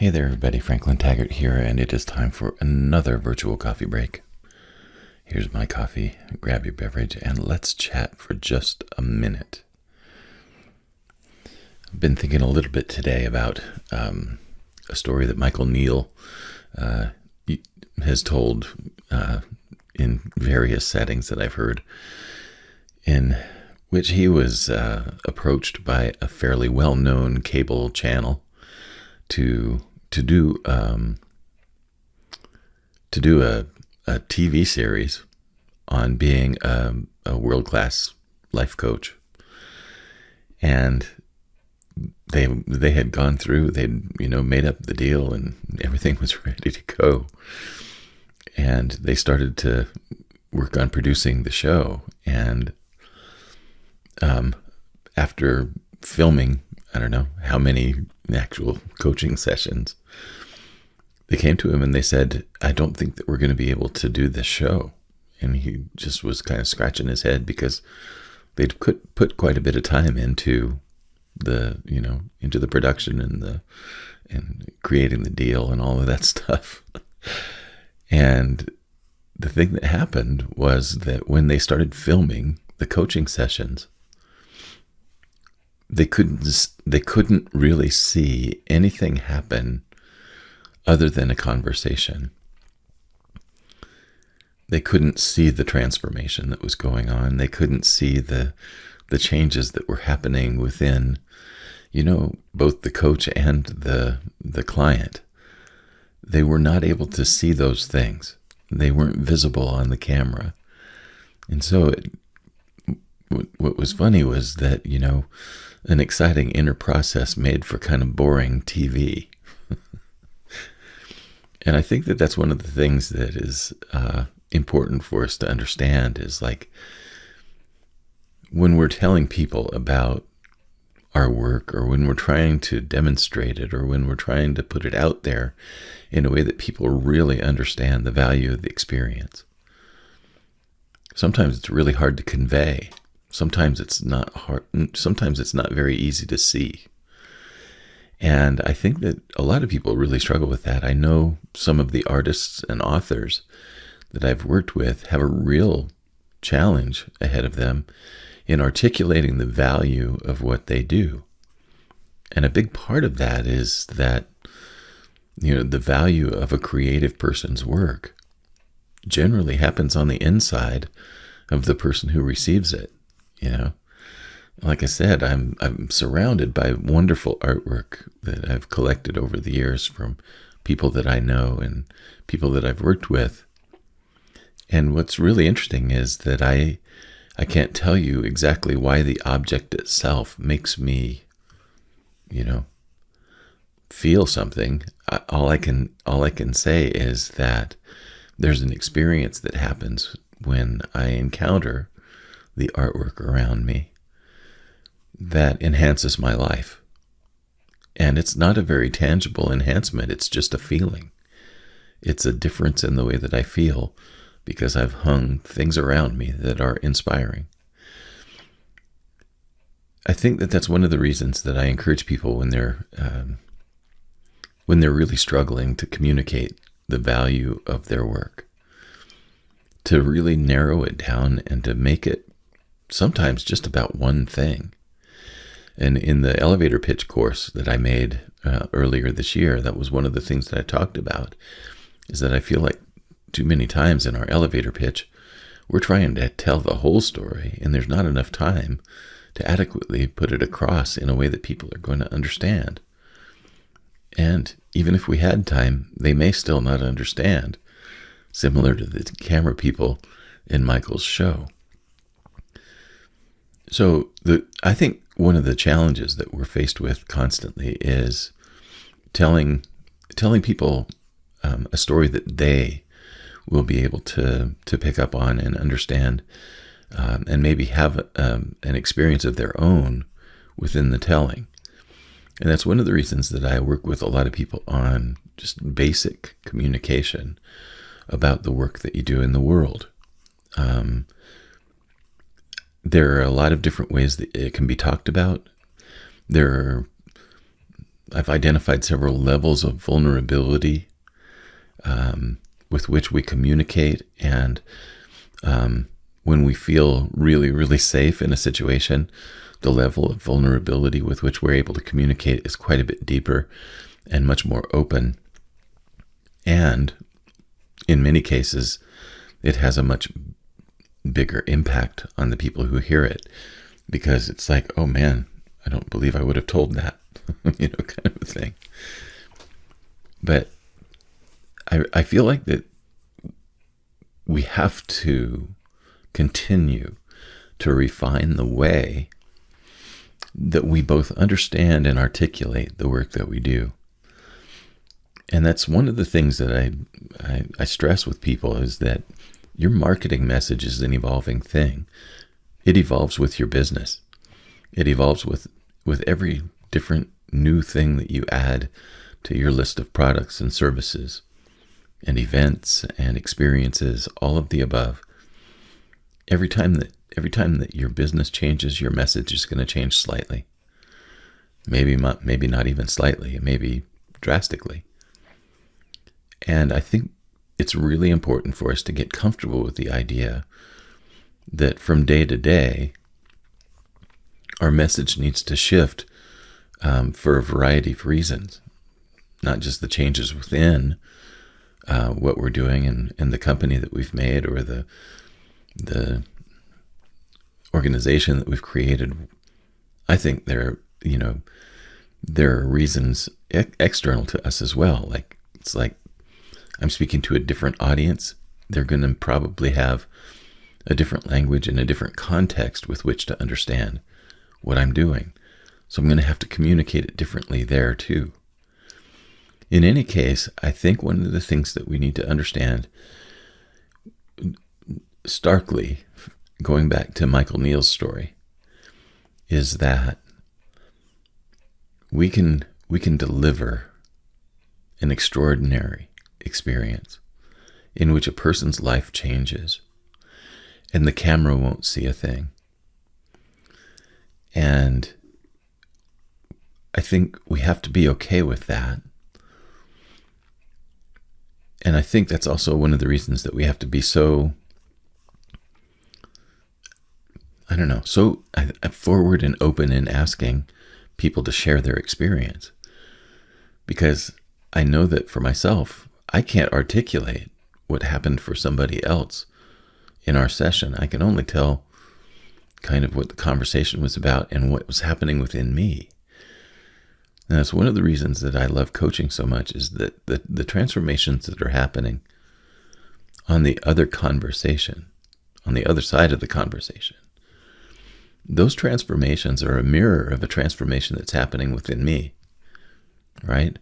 Hey there, everybody. Franklin Taggart here, and it is time for another virtual coffee break. Here's my coffee. Grab your beverage, and let's chat for just a minute. I've been thinking a little bit today about a story that Michael Neill has told in various settings that I've heard, in which he was approached by a fairly well-known cable channel to do a TV series on being a world-class life coach. And they had gone through, they'd made up the deal, and everything was ready to go. And they started to work on producing the show. And after filming, I don't know how many actual coaching sessions, they came to him and they said, "I don't think that we're going to be able to do this show." And he just was kind of scratching his head because they'd put quite a bit of time into the production and creating the deal and all of that stuff. And the thing that happened was that when they started filming the coaching sessions, they couldn't really see anything happen other than a conversation. They couldn't see the transformation that was going on. They couldn't see the changes that were happening within, both the coach and the client. They were not able to see those things. They weren't visible on the camera. And so what was funny was that, an exciting inner process made for kind of boring TV. And I think that that's one of the things that is important for us to understand, is like when we're telling people about our work, or when we're trying to demonstrate it, or when we're trying to put it out there in a way that people really understand the value of the experience. Sometimes it's really hard to convey. Sometimes it's not hard. Sometimes it's not very easy to see. And I think that a lot of people really struggle with that. I know some of the artists and authors that I've worked with have a real challenge ahead of them in articulating the value of what they do. And a big part of that is that, the value of a creative person's work generally happens on the inside of the person who receives it. Like I said, I'm surrounded by wonderful artwork that I've collected over the years from people that I know and people that I've worked with. And what's really interesting is that I can't tell you exactly why the object itself makes me, feel something. All I can say is that there's an experience that happens when I encounter the artwork around me that enhances my life. And it's not a very tangible enhancement. It's just a feeling. It's a difference in the way that I feel because I've hung things around me that are inspiring. I think that that's one of the reasons that I encourage people when they're really struggling to communicate the value of their work, to really narrow it down and to make it sometimes just about one thing. And in the elevator pitch course that I made earlier this year, that was one of the things that I talked about, is that I feel like too many times in our elevator pitch, we're trying to tell the whole story, and there's not enough time to adequately put it across in a way that people are going to understand. And even if we had time, they may still not understand, similar to the camera people in Michael's show. So I think one of the challenges that we're faced with constantly is telling people a story that they will be able to pick up on and understand, and maybe have an experience of their own within the telling. And that's one of the reasons that I work with a lot of people on just basic communication about the work that you do in the world. There are a lot of different ways that it can be talked about. There are I've identified several levels of vulnerability with which we communicate, and when we feel really, really safe in a situation, the level of vulnerability with which we're able to communicate is quite a bit deeper and much more open. And in many cases, it has a much bigger impact on the people who hear it, because it's like, oh man, I don't believe I would have told that, kind of a thing. But I feel like that we have to continue to refine the way that we both understand and articulate the work that we do. And that's one of the things that I stress with people, is that your marketing message is an evolving thing. It evolves with your business. It evolves with every different new thing that you add to your list of products and services and events and experiences, all of the above. Every time that your business changes, your message is going to change slightly. Maybe not even slightly, maybe drastically. And I think it's really important for us to get comfortable with the idea that from day to day, our message needs to shift for a variety of reasons, not just the changes within what we're doing and the company that we've made, or the organization that we've created. I think there are reasons external to us as well. Like, it's like I'm speaking to a different audience. They're going to probably have a different language and a different context with which to understand what I'm doing. So I'm going to have to communicate it differently there too. In any case, I think one of the things that we need to understand starkly, going back to Michael Neill's story, is that we can deliver an extraordinary experience in which a person's life changes and the camera won't see a thing. And I think we have to be okay with that. And I think that's also one of the reasons that we have to be so forward and open in asking people to share their experience. Because I know that for myself, I can't articulate what happened for somebody else in our session. I can only tell kind of what the conversation was about and what was happening within me. And that's one of the reasons that I love coaching so much, is that the transformations that are happening on the other conversation, on the other side of the conversation, those transformations are a mirror of a transformation that's happening within me, right?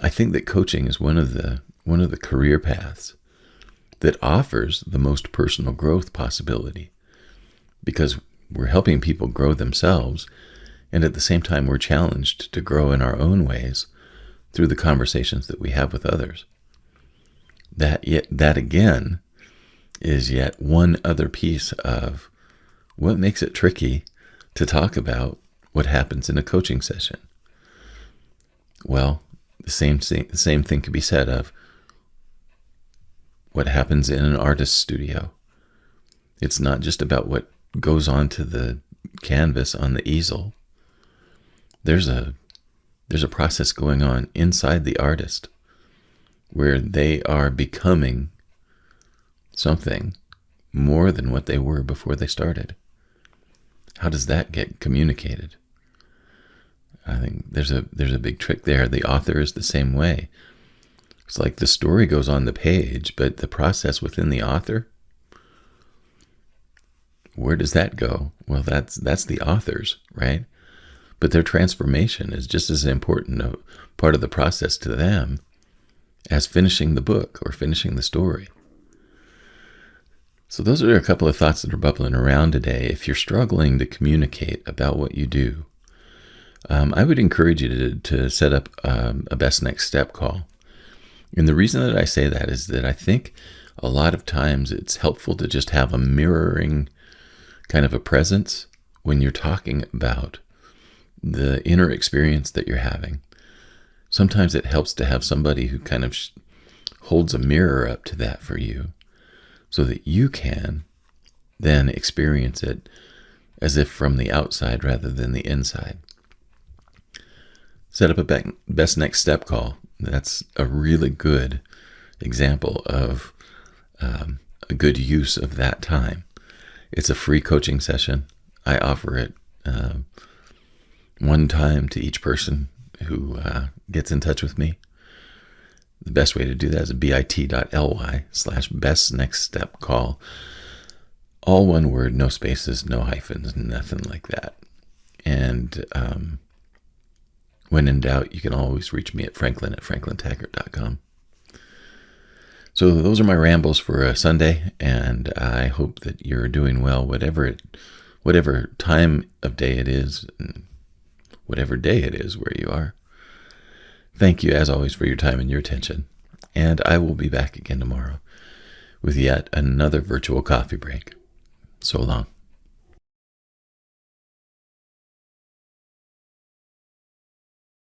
I think that coaching is one of the career paths that offers the most personal growth possibility, because we're helping people grow themselves, and at the same time we're challenged to grow in our own ways through the conversations that we have with others. That again is yet one other piece of what makes it tricky to talk about what happens in a coaching session. Well, the same thing could be said of what happens in an artist's studio. It's not just about what goes onto the canvas on the easel. There's a process going on inside the artist where they are becoming something more than what they were before they started. How does that get communicated? I think there's a big trick there. The author is the same way. It's like the story goes on the page, but the process within the author, where does that go? Well, that's the author's, right? But their transformation is just as important a part of the process to them as finishing the book or finishing the story. So those are a couple of thoughts that are bubbling around today. If you're struggling to communicate about what you do, I would encourage you to set up a best next step call. And the reason that I say that is that I think a lot of times it's helpful to just have a mirroring kind of a presence when you're talking about the inner experience that you're having. Sometimes it helps to have somebody who kind of holds a mirror up to that for you so that you can then experience it as if from the outside rather than the inside. Set up a best next step call. That's a really good example of a good use of that time. It's a free coaching session. I offer it one time to each person who gets in touch with me. The best way to do that is bit.ly/bestnextstepcall. All one word, no spaces, no hyphens, nothing like that. And when in doubt, you can always reach me at franklin@franklintaggart.com. So those are my rambles for a Sunday, and I hope that you're doing well, whatever time of day it is, and whatever day it is where you are. Thank you, as always, for your time and your attention, and I will be back again tomorrow with yet another virtual coffee break. So long.